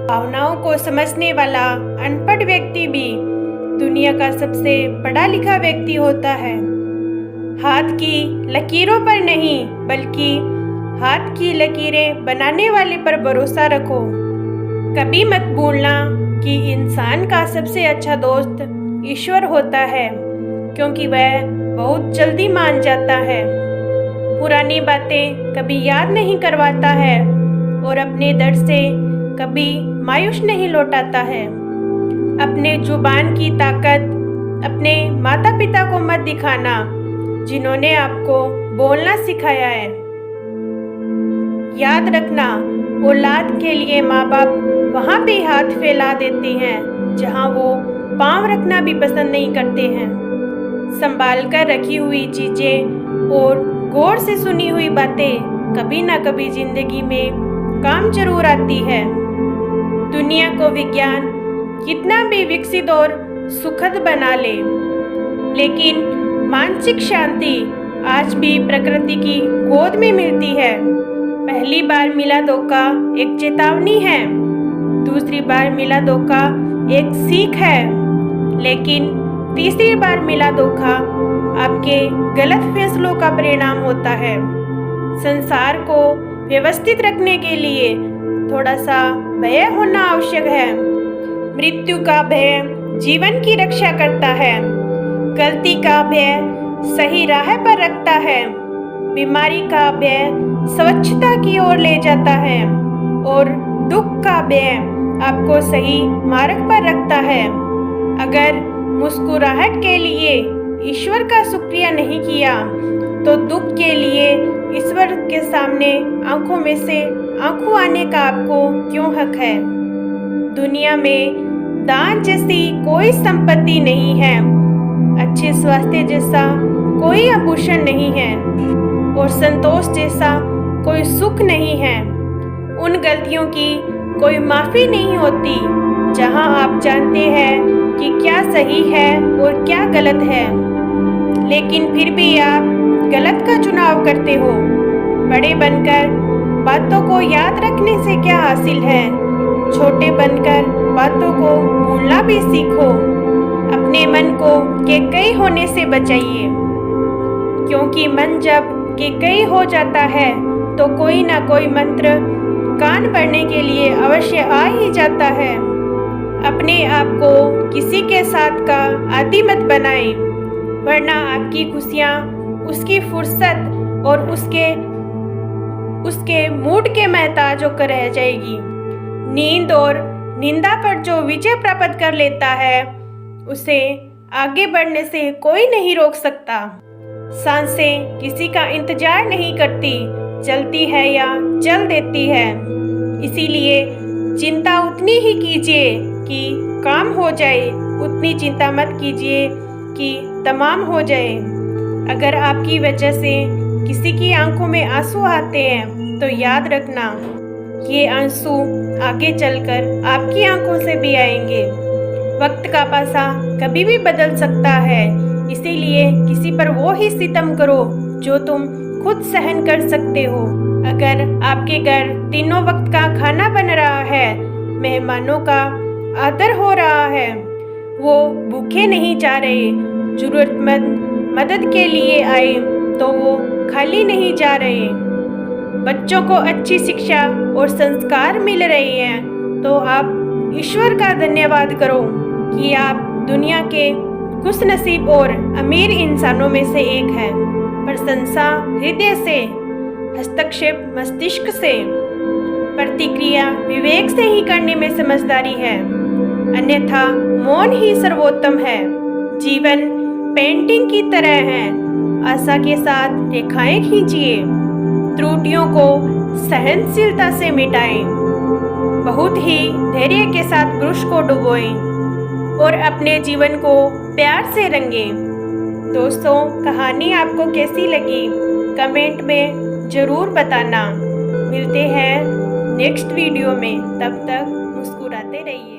भावनाओं को समझने वाला अनपढ़ व्यक्ति भी दुनिया का सबसे पढ़ा लिखा व्यक्ति होता है। हाथ की लकीरों पर नहीं, बल्कि हाथ की लकीरें बनाने वाले पर भरोसा रखो। कभी मत भूलना कि इंसान का सबसे अच्छा दोस्त ईश्वर होता है, क्योंकि वह बहुत जल्दी मान जाता है। पुरानी बातें कभी याद नहीं करवाता है और अपने दर्द से कभी मायूस नहीं लौटाता है। अपने जुबान की ताकत अपने माता पिता को मत दिखाना, जिन्होंने आपको बोलना सिखाया है। याद रखना, औलाद के लिए माँ बाप वहाँ भी हाथ फैला देते हैं जहाँ वो पाँव रखना भी पसंद नहीं करते हैं। संभाल कर रखी हुई चीज़ें और गौर से सुनी हुई बातें कभी ना कभी जिंदगी में काम जरूर आती है। दुनिया को विज्ञान कितना भी विकसित और सुखद बना ले, लेकिन मानसिक शांति आज भी प्रकृति की गोद में मिलती है। पहली बार मिला धोखा एक चेतावनी है, दूसरी बार मिला धोखा एक सीख है, लेकिन तीसरी बार मिला धोखा आपके गलत फैसलों का परिणाम होता है। संसार को व्यवस्थित रखने के लिए थोड़ा सा भय होना आवश्यक है। मृत्यु का भय जीवन की रक्षा करता है, गलती का भय सही राह पर रखता है, बीमारी का भय स्वच्छता की ओर ले जाता है और दुख का भय आपको सही मार्ग पर रखता है। अगर मुस्कुराहट के लिए ईश्वर का शुक्रिया नहीं किया, तो दुख के लिए ईश्वर के सामने आंखों में से आंसू आने का आपको क्यों हक है। दुनिया में दान जैसी कोई संपत्ति नहीं है, अच्छे स्वास्थ्य जैसा कोई आभूषण नहीं है और संतोष जैसा कोई सुख नहीं है। उन गलतियों की कोई माफ़ी नहीं होती जहां आप जानते हैं कि क्या सही है और क्या गलत है, लेकिन फिर भी आप गलत का चुनाव करते हो। बड़े बनकर बातों को याद रखने से क्या हासिल है, छोटे बनकर बातों को भूलना भी सीखो। अपने मन को केकई होने से बचाइए, क्योंकि मन जब केकई हो जाता है तो कोई ना कोई मंत्र कान भरने के लिए अवश्य आ ही जाता है। अपने आप को किसी के साथ का आदी मत बनाएं, वरना आपकी खुशियाँ उसकी फुर्सत और उसके मूड के महताज होकर रह जाएगी। नींद और निंदा पर जो विजय प्राप्त कर लेता है, उसे आगे बढ़ने से कोई नहीं रोक सकता। सांसें किसी का इंतजार नहीं करती, चलती है या चल देती है। इसीलिए चिंता उतनी ही कीजिए कि काम हो जाए, उतनी चिंता मत कीजिए कि तमाम हो जाए। अगर आपकी वजह से किसी की आंखों में आंसू आते हैं, तो याद रखना, ये आंसू आगे चलकर आपकी आंखों से भी आएंगे। वक्त का पासा कभी भी बदल सकता है, इसीलिए किसी पर वो ही सितम करो जो तुम खुद सहन कर सकते हो। अगर आपके घर तीनों वक्त का खाना बन रहा है, मेहमानों का आदर हो रहा है, वो भूखे नहीं जा रहे, जरूरतमंद मदद के लिए आए तो वो खाली नहीं जा रहे, बच्चों को अच्छी शिक्षा और संस्कार मिल रहे हैं, तो आप ईश्वर का धन्यवाद करो कि आप दुनिया के खुशनसीब और अमीर इंसानों में से एक हैं। प्रशंसा हृदय से, हस्तक्षेप मस्तिष्क से, प्रतिक्रिया विवेक से ही करने में समझदारी है, अन्यथा मौन ही सर्वोत्तम है। जीवन पेंटिंग की तरह है, आशा के साथ रेखाएं खींचिए, त्रुटियों को सहनशीलता से मिटाएं, बहुत ही धैर्य के साथ ब्रश को डुबोएं और अपने जीवन को प्यार से रंगें। दोस्तों, कहानी आपको कैसी लगी कमेंट में ज़रूर बताना। मिलते हैं नेक्स्ट वीडियो में, तब तक मुस्कुराते रहिए।